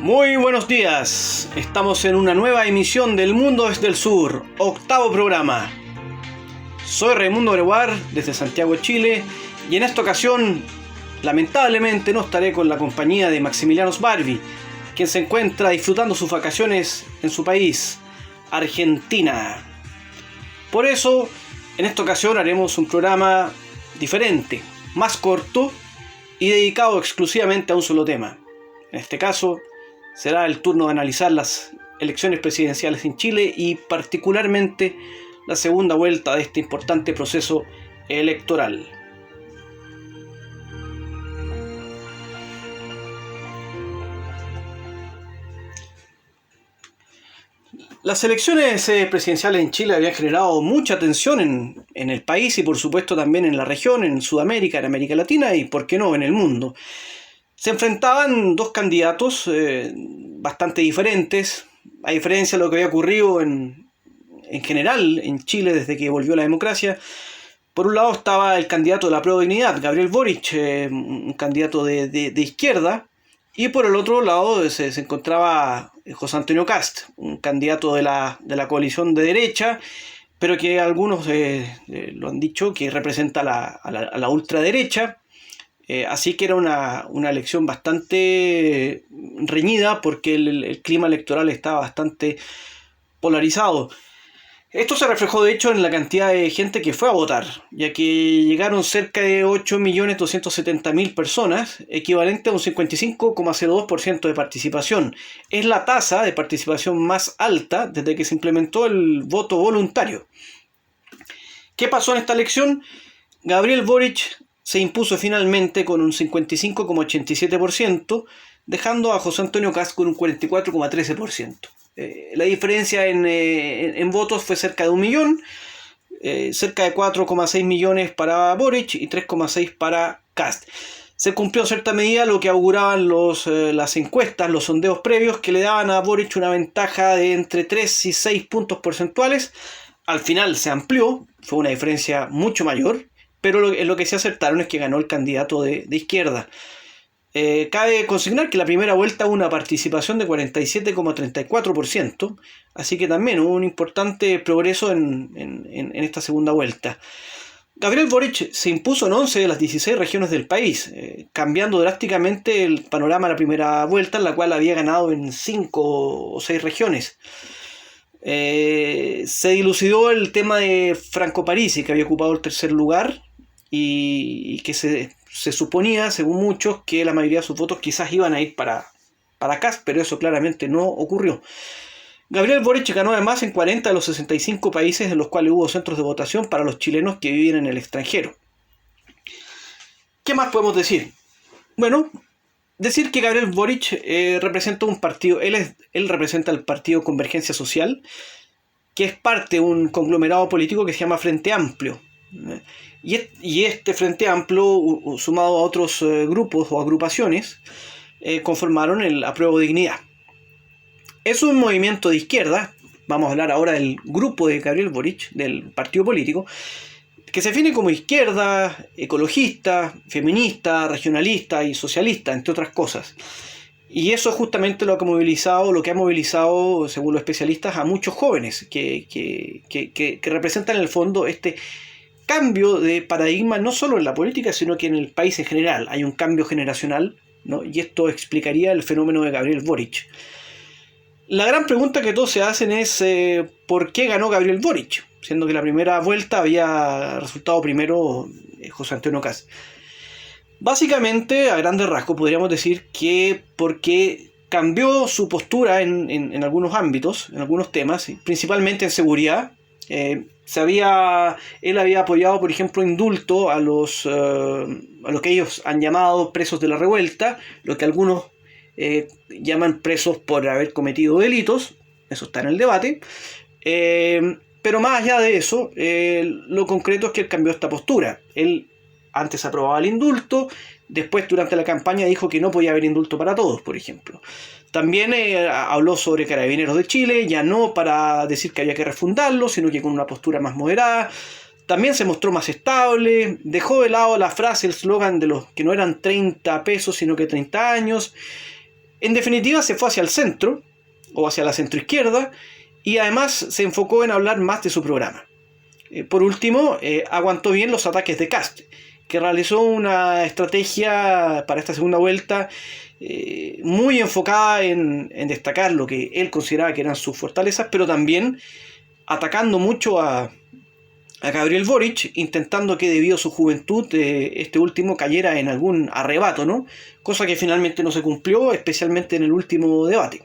Muy buenos días, estamos en una nueva emisión del Mundo desde el Sur, octavo programa. Soy Raimundo Greguar desde Santiago, Chile, y en esta ocasión, lamentablemente, no estaré con la compañía de Maximiliano Sbarbi, quien se encuentra disfrutando sus vacaciones en su país, Argentina. Por eso, en esta ocasión haremos un programa diferente, más corto y dedicado exclusivamente a un solo tema. En este caso, será el turno de analizar las elecciones presidenciales en Chile y particularmente la segunda vuelta de este importante proceso electoral. Las elecciones presidenciales en Chile habían generado mucha tensión en el país y por supuesto también en la región, en Sudamérica, en América Latina y por qué no en el mundo. Se enfrentaban dos candidatos bastante diferentes, a diferencia de lo que había ocurrido en general en Chile desde que volvió la democracia. Por un lado estaba el candidato de la Prueba de Dignidad, Gabriel Boric, un candidato de izquierda, y por el otro lado se encontraba José Antonio Kast, un candidato de la coalición de derecha, pero que algunos lo han dicho que representa a la ultraderecha. Así que era una elección bastante reñida porque el clima electoral estaba bastante polarizado. Esto se reflejó de hecho en la cantidad de gente que fue a votar, ya que llegaron cerca de 8.270.000 personas, equivalente a un 55,02% de participación. Es la tasa de participación más alta desde que se implementó el voto voluntario. ¿Qué pasó en esta elección? Gabriel Boric se impuso finalmente con un 55,87%, dejando a José Antonio Kast con un 44,13%. La diferencia en votos fue cerca de 1 millón, cerca de 4,6 millones para Boric y 3,6 para Kast. Se cumplió en cierta medida lo que auguraban las encuestas, los sondeos previos, que le daban a Boric una ventaja de entre 3 y 6 puntos porcentuales. Al final se amplió, fue una diferencia mucho mayor, pero lo que se acertaron es que ganó el candidato de izquierda. Cabe consignar que la primera vuelta hubo una participación de 47,34%, así que también hubo un importante progreso en esta segunda vuelta. Gabriel Boric se impuso en 11 de las 16 regiones del país, cambiando drásticamente el panorama de la primera vuelta, en la cual había ganado en 5 o 6 regiones. Se dilucidó el tema de Franco Parisi, que había ocupado el tercer lugar y que se suponía, según muchos, que la mayoría de sus votos quizás iban a ir para Kast, pero eso claramente no ocurrió. Gabriel Boric ganó además en 40 de los 65 países en los cuales hubo centros de votación para los chilenos que viven en el extranjero. ¿Qué más podemos decir? Bueno, decir que Gabriel Boric representa un partido, él representa el partido Convergencia Social, que es parte de un conglomerado político que se llama Frente Amplio. Y este Frente Amplio, sumado a otros grupos o agrupaciones, conformaron el Apruebo Dignidad. Es un movimiento de izquierda, vamos a hablar ahora del grupo de Gabriel Boric, del partido político, que se define como izquierda, ecologista, feminista, regionalista y socialista, entre otras cosas. Y eso es justamente lo que ha movilizado, según los especialistas, a muchos jóvenes que representan en el fondo este cambio de paradigma no solo en la política, sino que en el país en general. Hay un cambio generacional, ¿no? Y esto explicaría el fenómeno de Gabriel Boric. La gran pregunta que todos se hacen es ¿por qué ganó Gabriel Boric? Siendo que la primera vuelta había resultado primero José Antonio Kast. Básicamente, a grandes rasgos, podríamos decir que porque cambió su postura en algunos ámbitos, en algunos temas, principalmente en seguridad. Él había apoyado, por ejemplo, indulto a lo que ellos han llamado presos de la revuelta, lo que algunos llaman presos por haber cometido delitos. Eso está en el debate. Pero más allá de eso, lo concreto es que él cambió esta postura. Él antes aprobaba el indulto, después durante la campaña dijo que no podía haber indulto para todos, por ejemplo. También habló sobre Carabineros de Chile, ya no para decir que había que refundarlo, sino que con una postura más moderada. También se mostró más estable, dejó de lado la frase, el slogan de los que no eran 30 pesos, sino que 30 años. En definitiva, se fue hacia el centro, o hacia la centroizquierda, y además se enfocó en hablar más de su programa. Por último, aguantó bien los ataques de Kast, que realizó una estrategia para esta segunda vuelta muy enfocada en destacar lo que él consideraba que eran sus fortalezas, pero también atacando mucho a Gabriel Boric, intentando que debido a su juventud este último cayera en algún arrebato, ¿no? Cosa que finalmente no se cumplió, especialmente en el último debate.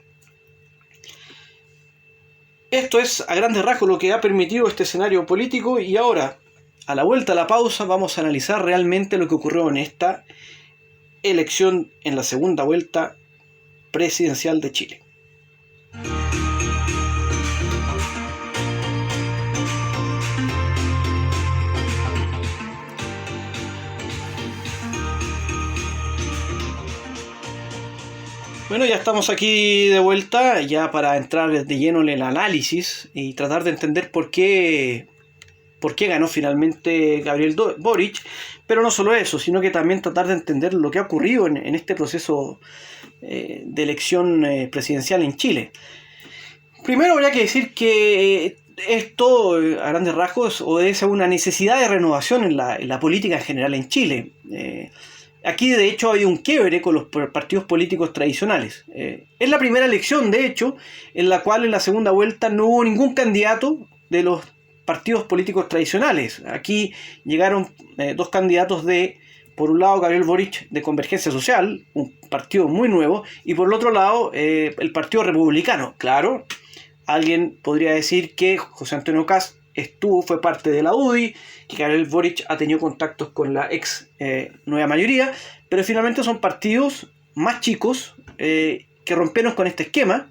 Esto es a grandes rasgos lo que ha permitido este escenario político, y ahora, a la vuelta a la pausa, vamos a analizar realmente lo que ocurrió en esta elección en la segunda vuelta presidencial de Chile. Bueno, ya estamos aquí de vuelta, ya para entrar de lleno en el análisis y tratar de entender por qué ganó finalmente Gabriel Boric, pero no solo eso, sino que también tratar de entender lo que ha ocurrido en este proceso de elección presidencial en Chile. Primero habría que decir que esto, a grandes rasgos, obedece a una necesidad de renovación en la política en general en Chile. Aquí, de hecho, hay un quiebre con los partidos políticos tradicionales. Es la primera elección, de hecho, en la cual en la segunda vuelta no hubo ningún candidato de los partidos políticos tradicionales. Aquí llegaron dos candidatos por un lado, Gabriel Boric de Convergencia Social, un partido muy nuevo, y por el otro lado, el Partido Republicano. Claro, alguien podría decir que José Antonio Kast fue parte de la UDI, que Gabriel Boric ha tenido contactos con la ex Nueva Mayoría, pero finalmente son partidos más chicos que rompieron con este esquema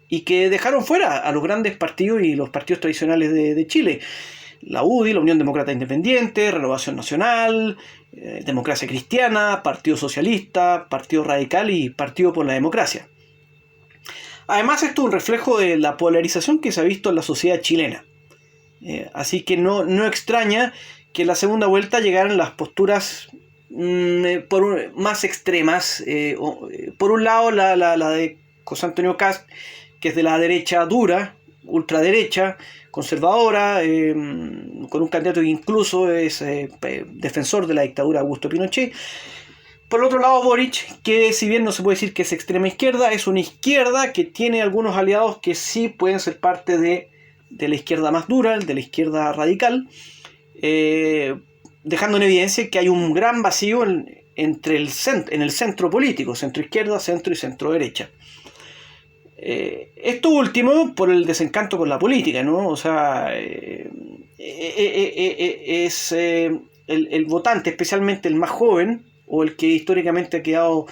y que dejaron fuera a los grandes partidos y los partidos tradicionales de Chile. La UDI, la Unión Demócrata Independiente, Renovación Nacional, Democracia Cristiana, Partido Socialista, Partido Radical y Partido por la Democracia. Además, esto es un reflejo de la polarización que se ha visto en la sociedad chilena. Así que no extraña que en la segunda vuelta llegaran las posturas más extremas. Por un lado, la de José Antonio Kast, que es de la derecha dura, ultraderecha, conservadora, con un candidato que incluso es defensor de la dictadura de Augusto Pinochet. Por el otro lado, Boric, que si bien no se puede decir que es extrema izquierda, es una izquierda que tiene algunos aliados que sí pueden ser parte de la izquierda más dura, de la izquierda radical, dejando en evidencia que hay un gran vacío en el centro político, centro izquierda, centro y centro derecha. Esto último por el desencanto con la política, ¿no? O sea, es el votante, especialmente el más joven, o el que históricamente ha quedado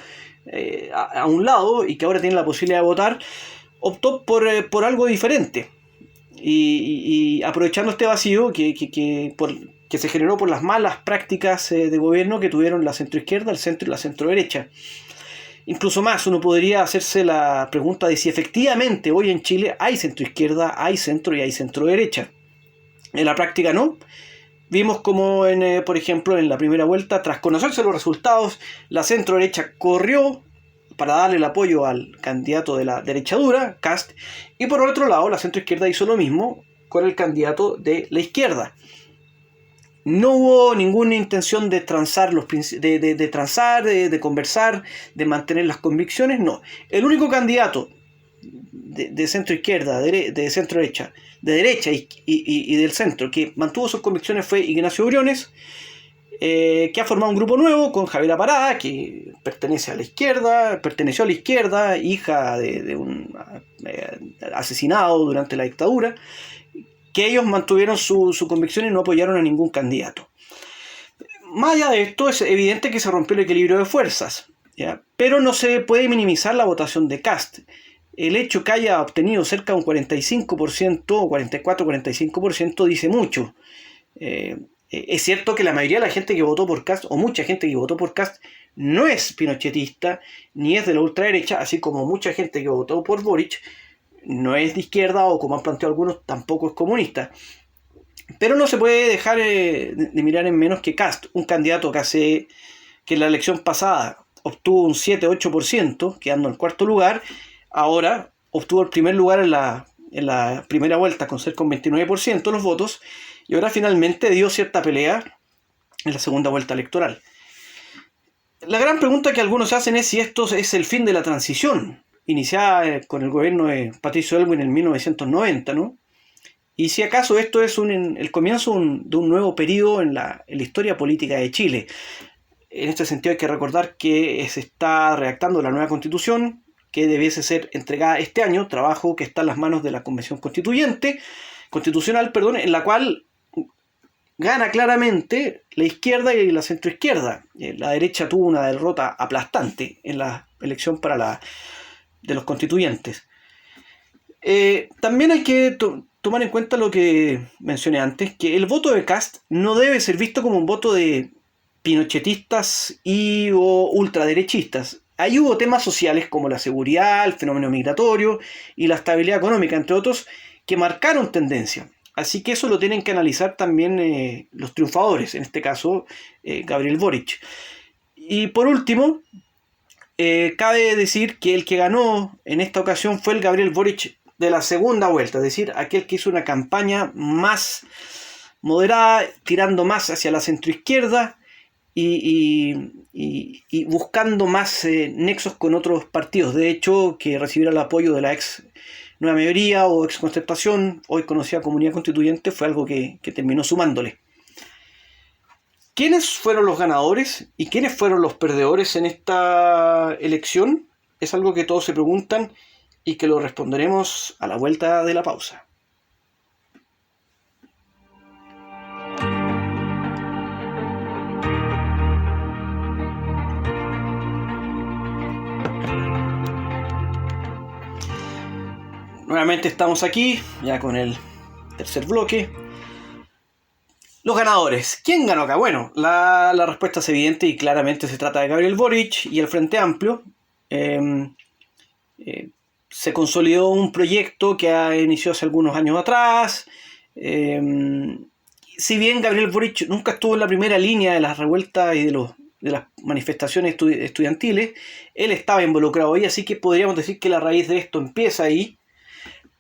a un lado y que ahora tiene la posibilidad de votar, optó por algo diferente. Y aprovechando este vacío que se generó por las malas prácticas de gobierno que tuvieron la centroizquierda, el centro y la centroderecha. Incluso más, uno podría hacerse la pregunta de si efectivamente hoy en Chile hay centroizquierda, hay centro y hay centroderecha. En la práctica no. Vimos como, por ejemplo, en la primera vuelta, tras conocerse los resultados, la centroderecha corrió para darle el apoyo al candidato de la derecha dura, Kast, y por otro lado la centroizquierda hizo lo mismo con el candidato de la izquierda. No hubo ninguna intención de transar, de conversar, de mantener las convicciones, no. El único candidato de centroizquierda, de centroderecha, de derecha y del centro que mantuvo sus convicciones fue Ignacio Briones, que ha formado un grupo nuevo con Javiera Parada, que perteneció a la izquierda, hija de un asesinado durante la dictadura, que ellos mantuvieron su convicción y no apoyaron a ningún candidato. Más allá de esto, es evidente que se rompió el equilibrio de fuerzas, ¿ya? Pero no se puede minimizar la votación de Kast. El hecho que haya obtenido cerca de un 45% o 44-45% dice mucho. Es cierto que la mayoría de la gente que votó por Kast, o mucha gente que votó por Kast, no es pinochetista, ni es de la ultraderecha, así como mucha gente que votó por Boric no es de izquierda, o como han planteado algunos, tampoco es comunista. Pero no se puede dejar de mirar en menos que Kast, un candidato que en la elección pasada obtuvo un 7-8%, quedando en cuarto lugar. Ahora obtuvo el primer lugar en la primera vuelta con cerca de un 29% de los votos, y ahora finalmente dio cierta pelea en la segunda vuelta electoral. La gran pregunta que algunos hacen es si esto es el fin de la transición, iniciada con el gobierno de Patricio Aylwin en 1990, ¿no? Y si acaso esto es el comienzo de un nuevo periodo en la historia política de Chile. En este sentido hay que recordar que se está redactando la nueva constitución, que debiese ser entregada este año, trabajo que está en las manos de la Convención Constitucional, en la cual gana claramente la izquierda y la centroizquierda. La derecha tuvo una derrota aplastante en la elección de los constituyentes. También hay que tomar en cuenta lo que mencioné antes, que el voto de Kast no debe ser visto como un voto de pinochetistas o ultraderechistas. Ahí hubo temas sociales como la seguridad, el fenómeno migratorio y la estabilidad económica, entre otros, que marcaron tendencia. Así que eso lo tienen que analizar también los triunfadores, en este caso Gabriel Boric. Y por último, cabe decir que el que ganó en esta ocasión fue el Gabriel Boric de la segunda vuelta, es decir, aquel que hizo una campaña más moderada, tirando más hacia la centroizquierda y buscando más nexos con otros partidos. De hecho, que recibiera el apoyo de la ex Nueva Mayoría o ex Concertación, hoy conocida Comunidad Constituyente, fue algo que terminó sumándole. ¿Quiénes fueron los ganadores y quiénes fueron los perdedores en esta elección? Es algo que todos se preguntan y que lo responderemos a la vuelta de la pausa. Nuevamente estamos aquí, ya con el tercer bloque. Los ganadores. ¿Quién ganó acá? Bueno, la respuesta es evidente y claramente se trata de Gabriel Boric y el Frente Amplio. Se consolidó un proyecto que inició hace algunos años atrás. Si bien Gabriel Boric nunca estuvo en la primera línea de las revueltas y de las manifestaciones estudiantiles, él estaba involucrado ahí, así que podríamos decir que la raíz de esto empieza ahí.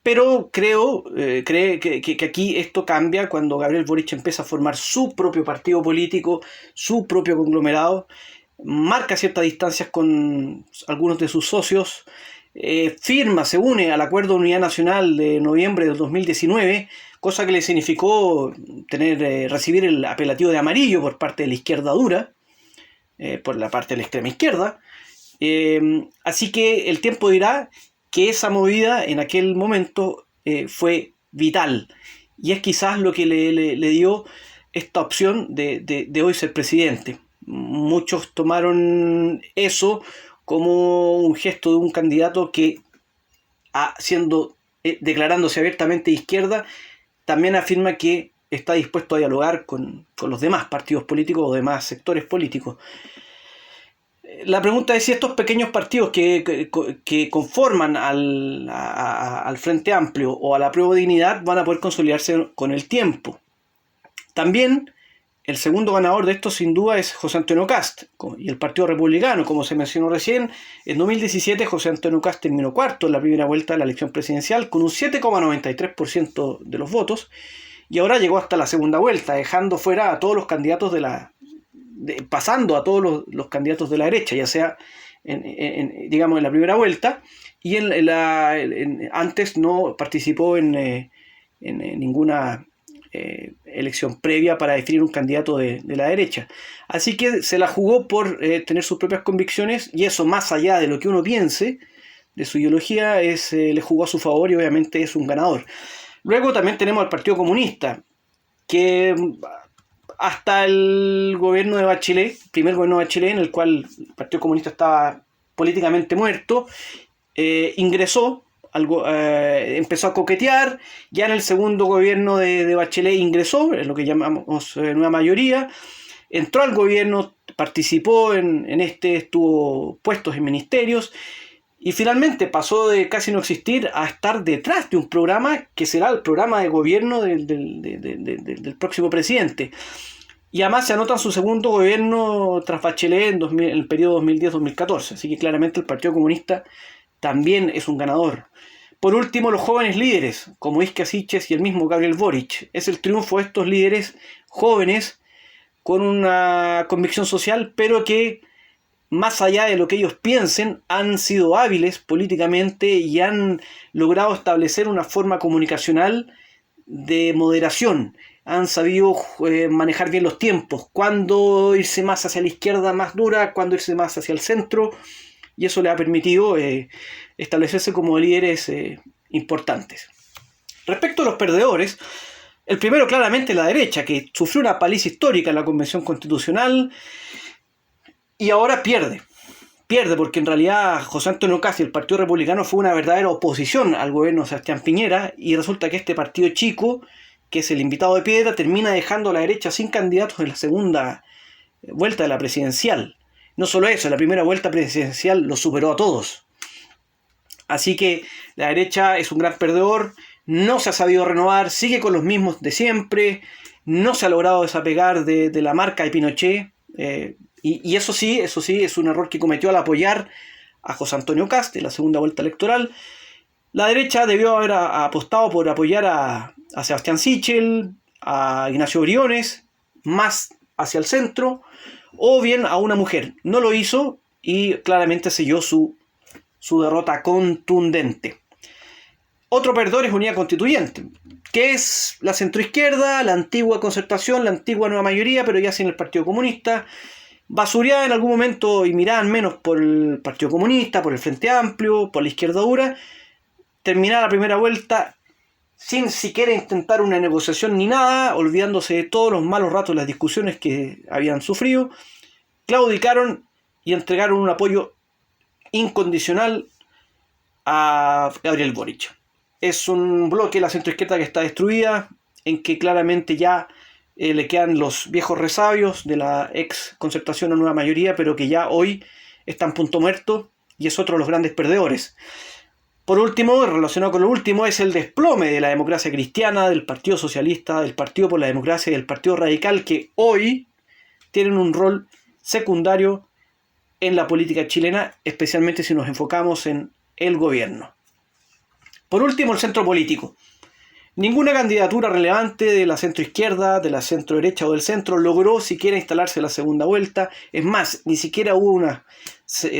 Pero creo que aquí esto cambia cuando Gabriel Boric empieza a formar su propio partido político, su propio conglomerado, marca ciertas distancias con algunos de sus socios, se une al Acuerdo de Unidad Nacional de noviembre del 2019, cosa que le significó recibir el apelativo de amarillo por parte de la izquierda dura, por la parte de la extrema izquierda. Así que el tiempo dirá que esa movida en aquel momento fue vital, y es quizás lo que le dio esta opción de hoy ser presidente. Muchos tomaron eso como un gesto de un candidato que, declarándose abiertamente de izquierda, también afirma que está dispuesto a dialogar con los demás partidos políticos o demás sectores políticos. La pregunta es si estos pequeños partidos que conforman al Frente Amplio o a la Prueba de Dignidad van a poder consolidarse con el tiempo. También el segundo ganador de esto sin duda es José Antonio Kast y el Partido Republicano, como se mencionó recién. En 2017 José Antonio Kast terminó cuarto en la primera vuelta de la elección presidencial con un 7,93% de los votos, y ahora llegó hasta la segunda vuelta, dejando fuera a todos los candidatos pasando a todos los candidatos de la derecha, ya sea en la primera vuelta, y antes no participó en ninguna elección previa para definir un candidato de la derecha. Así que se la jugó por tener sus propias convicciones, y eso, más allá de lo que uno piense de su ideología, le jugó a su favor y obviamente es un ganador. Luego también tenemos al Partido Comunista, que hasta el gobierno de Bachelet, primer gobierno de Bachelet, en el cual el Partido Comunista estaba políticamente muerto, empezó a coquetear. Ya en el segundo gobierno de Bachelet ingresó, en lo que llamamos nueva mayoría, entró al gobierno, participó estuvo puestos en ministerios, y finalmente pasó de casi no existir a estar detrás de un programa que será el programa de gobierno del próximo presidente. y además se anota en su segundo gobierno tras Bachelet en el periodo 2010-2014. Así que claramente el Partido Comunista también es un ganador. Por último, los jóvenes líderes, como Iska Siches y el mismo Gabriel Boric. Es el triunfo de estos líderes jóvenes con una convicción social, pero que más allá de lo que ellos piensen, han sido hábiles políticamente y han logrado establecer una forma comunicacional de moderación. Han sabido manejar bien los tiempos, cuándo irse más hacia la izquierda más dura, cuándo irse más hacia el centro, y eso le ha permitido establecerse como líderes importantes. Respecto a los perdedores, el primero claramente la derecha, que sufrió una paliza histórica en la Convención Constitucional y ahora pierde. Pierde porque en realidad José Antonio Kast y el Partido Republicano fue una verdadera oposición al gobierno de Sebastián Piñera, y resulta que este partido chico, que es el invitado de piedra, termina dejando a la derecha sin candidatos en la segunda vuelta de la presidencial. No solo eso, la primera vuelta presidencial lo superó a todos. Así que la derecha es un gran perdedor, no se ha sabido renovar, sigue con los mismos de siempre, no se ha logrado desapegar de la marca de Pinochet, y eso sí es un error que cometió al apoyar a José Antonio Kast en la segunda vuelta electoral. La derecha debió haber apostado por apoyar a Sebastián Sichel, a Ignacio Briones, más hacia el centro, o bien a una mujer. No lo hizo y claramente selló su derrota contundente. Otro perdedor es Unidad Constituyente, que es la centroizquierda, la antigua Concertación, la antigua Nueva Mayoría, pero ya sin el Partido Comunista, basureada en algún momento y mirada al menos por el Partido Comunista, por el Frente Amplio, por la izquierda dura. Terminada la primera vuelta sin siquiera intentar una negociación ni nada, olvidándose de todos los malos ratos y las discusiones que habían sufrido, claudicaron y entregaron un apoyo incondicional a Gabriel Boric. Es un bloque, la centroizquierda, que está destruida, en que claramente ya le quedan los viejos resabios de la ex Concertación o Nueva Mayoría, pero que ya hoy están punto muerto, y es otro de los grandes perdedores. Por último, relacionado con lo último, es el desplome de la democracia cristiana, del Partido Socialista, del Partido por la Democracia y del Partido Radical, que hoy tienen un rol secundario en la política chilena, especialmente si nos enfocamos en el gobierno. Por último, el centro político. Ninguna candidatura relevante de la centroizquierda, de la centroderecha o del centro logró siquiera instalarse en la segunda vuelta. Es más, ni siquiera hubo una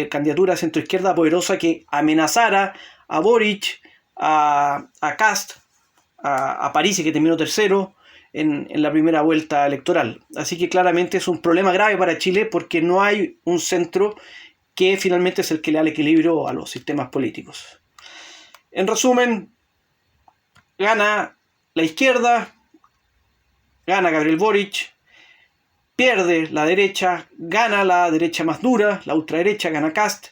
candidatura centroizquierda poderosa que amenazara a Boric, a Kast, a Parisi, que terminó tercero en la primera vuelta electoral. Así que claramente es un problema grave para Chile, porque no hay un centro que finalmente es el que le da el equilibrio a los sistemas políticos. En resumen, gana la izquierda, gana Gabriel Boric, pierde la derecha, gana la derecha más dura, la ultraderecha, gana Kast,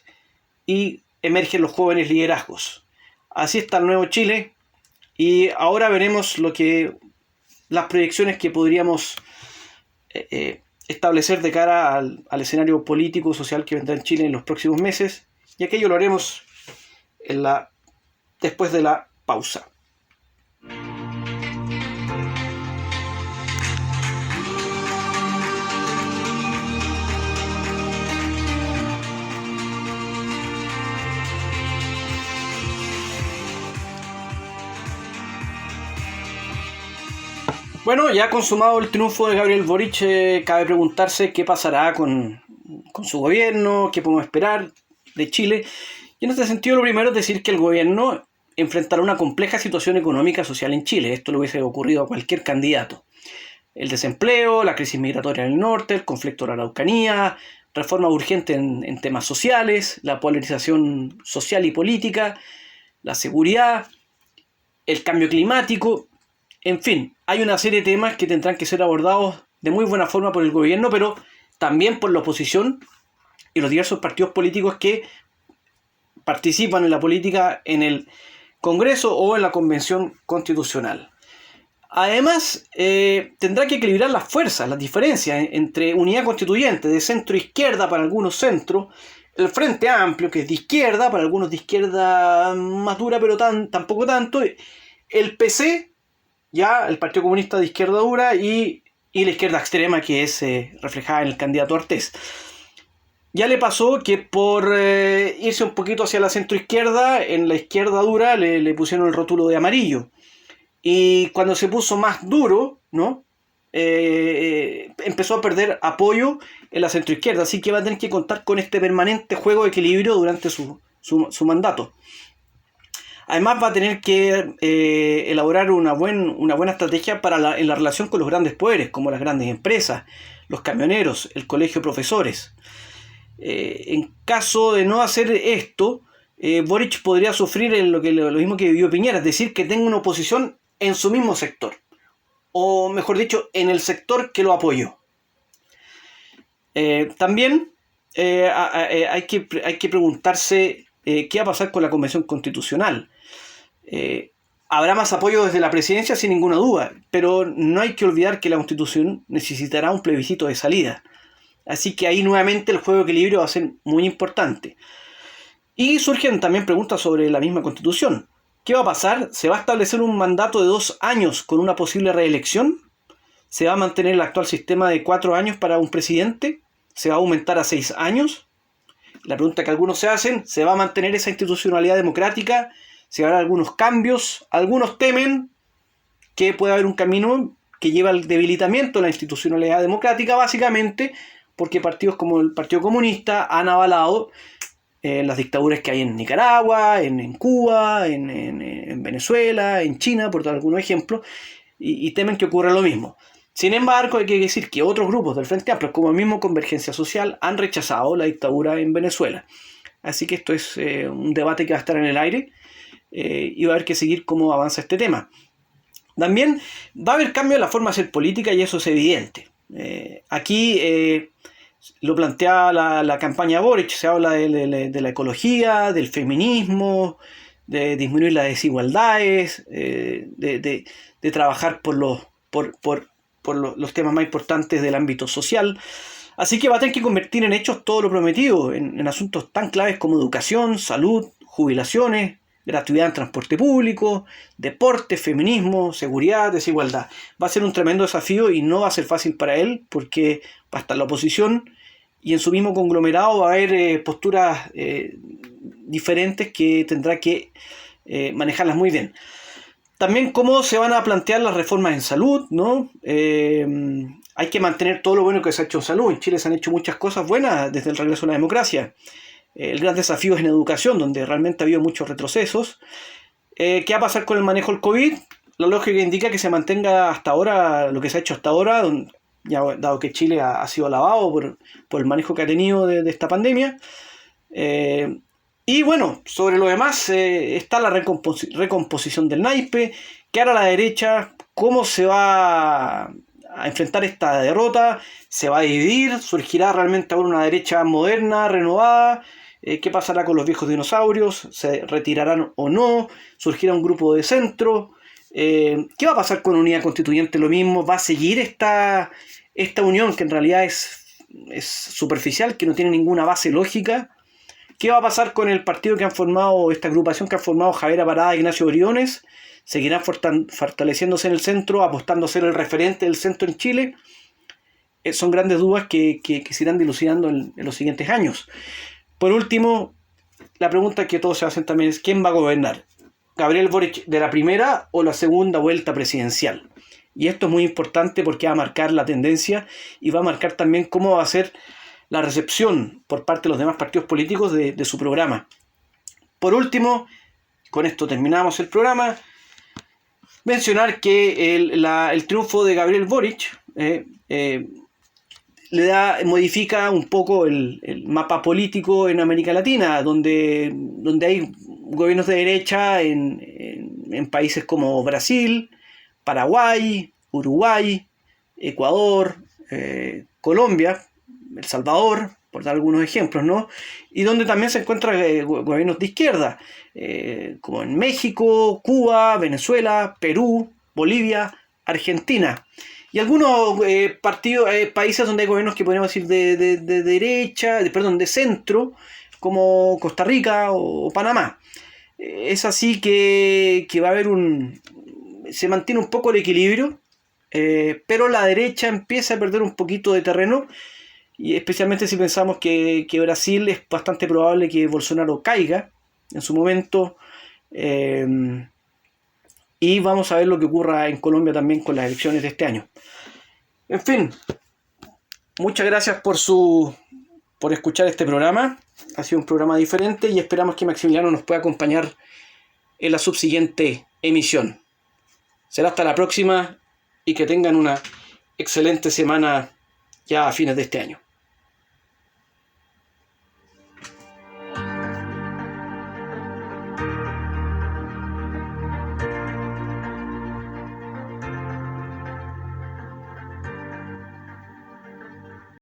y emergen los jóvenes liderazgos. Así está el nuevo Chile, y ahora veremos las proyecciones que podríamos establecer de cara al escenario político y social que vendrá en Chile en los próximos meses, y aquello lo haremos después de la pausa. Bueno, ya consumado el triunfo de Gabriel Boric, cabe preguntarse qué pasará con su gobierno, qué podemos esperar de Chile. Y en este sentido, lo primero es decir que el gobierno enfrentará una compleja situación económica y social en Chile. Esto le hubiese ocurrido a cualquier candidato. El desempleo, la crisis migratoria en el norte, el conflicto de la Araucanía, reforma urgente en temas sociales, la polarización social y política, la seguridad, el cambio climático. En fin, hay una serie de temas que tendrán que ser abordados de muy buena forma por el gobierno, pero también por la oposición y los diversos partidos políticos que participan en la política en el Congreso o en la Convención Constitucional. Además, tendrá que equilibrar las fuerzas, las diferencias entre Unidad Constituyente, de centro-izquierda para algunos centros, el Frente Amplio, que es de izquierda, para algunos de izquierda más dura, pero tampoco tanto, el PC, ya el Partido Comunista de izquierda dura, y y la izquierda extrema, que es reflejada en el candidato Artés. Ya le pasó que por irse un poquito hacia la centroizquierda, en la izquierda dura le pusieron el rótulo de amarillo. Y cuando se puso más duro, ¿no? Empezó a perder apoyo en la centroizquierda, así que va a tener que contar con este permanente juego de equilibrio durante su mandato. Además va a tener que elaborar una buena estrategia en la relación con los grandes poderes, como las grandes empresas, los camioneros, el colegio de profesores. En caso de no hacer esto, Boric podría sufrir lo mismo que vivió Piñera, es decir, que tenga una oposición en su mismo sector, o mejor dicho, en el sector que lo apoyó. También hay que preguntarse qué va a pasar con la Convención Constitucional. Habrá más apoyo desde la presidencia sin ninguna duda, pero no hay que olvidar que la Constitución necesitará un plebiscito de salida. Así que ahí nuevamente el juego de equilibrio va a ser muy importante. Y surgen también preguntas sobre la misma Constitución. ¿Qué va a pasar? ¿Se va a establecer un mandato de 2 años con una posible reelección? ¿Se va a mantener el actual sistema de 4 años para un presidente? ¿Se va a aumentar a 6 años? La pregunta que algunos se hacen, ¿se va a mantener esa institucionalidad democrática? ¿Se habrá algunos cambios? Algunos temen que puede haber un camino que lleva al debilitamiento de la institucionalidad democrática, básicamente porque partidos como el Partido Comunista han avalado las dictaduras que hay en Nicaragua, en Cuba, en Venezuela, en China, por dar algunos ejemplos, y temen que ocurra lo mismo. Sin embargo, hay que decir que otros grupos del Frente Amplio, como el mismo Convergencia Social, han rechazado la dictadura en Venezuela. Así que esto es un debate que va a estar en el aire y va a haber que seguir cómo avanza este tema. También va a haber cambio en la forma de hacer política y eso es evidente. Aquí lo plantea la campaña Boric, se habla de la ecología, del feminismo, de disminuir las desigualdades, de trabajar por los temas más importantes del ámbito social. Así que va a tener que convertir en hechos todo lo prometido, en asuntos tan claves como educación, salud, jubilaciones, gratuidad en transporte público, deporte, feminismo, seguridad, desigualdad. Va a ser un tremendo desafío y no va a ser fácil para él porque va a estar la oposición y en su mismo conglomerado va a haber posturas diferentes que tendrá que manejarlas muy bien. También cómo se van a plantear las reformas en salud, ¿no? Hay que mantener todo lo bueno que se ha hecho en salud. En Chile se han hecho muchas cosas buenas desde el regreso a la democracia. El gran desafío es en educación, donde realmente ha habido muchos retrocesos. ¿Qué va a pasar con el manejo del COVID? La lógica indica que se mantenga hasta ahora lo que se ha hecho hasta ahora, ya dado que Chile ha sido alabado por el manejo que ha tenido de esta pandemia. Y bueno, sobre lo demás está la recomposición del naipe, qué hará la derecha, cómo se va a enfrentar esta derrota, se va a dividir, surgirá realmente ahora una derecha moderna, renovada, qué pasará con los viejos dinosaurios, se retirarán o no, surgirá un grupo de centro, qué va a pasar con Unidad Constituyente, lo mismo, va a seguir esta unión que en realidad es superficial, que no tiene ninguna base lógica. ¿Qué va a pasar con el partido que han formado, esta agrupación que han formado Javiera Parada e Ignacio Briones? ¿Seguirán fortaleciéndose en el centro, apostando a ser el referente del centro en Chile? Son grandes dudas que se irán dilucidando en los siguientes años. Por último, la pregunta que todos se hacen también es ¿quién va a gobernar? ¿Gabriel Boric de la primera o la segunda vuelta presidencial? Y esto es muy importante porque va a marcar la tendencia y va a marcar también cómo va a ser la recepción por parte de los demás partidos políticos de su programa. Por último, con esto terminamos el programa, mencionar que el triunfo de Gabriel Boric modifica un poco el mapa político en América Latina, donde hay gobiernos de derecha en países como Brasil, Paraguay, Uruguay, Ecuador, Colombia, El Salvador, por dar algunos ejemplos, ¿no? Y donde también se encuentran gobiernos de izquierda, como en México, Cuba, Venezuela, Perú, Bolivia, Argentina. Y algunos países donde hay gobiernos que podríamos decir de derecha, de centro, como Costa Rica o Panamá. Es así que va a haber se mantiene un poco el equilibrio pero la derecha empieza a perder un poquito de terreno, y especialmente si pensamos que Brasil es bastante probable que Bolsonaro caiga en su momento, y vamos a ver lo que ocurra en Colombia también con las elecciones de este año. En fin, muchas gracias por escuchar este programa. Ha sido un programa diferente y esperamos que Maximiliano nos pueda acompañar en la subsiguiente emisión. Será hasta la próxima y que tengan una excelente semana ya a fines de este año.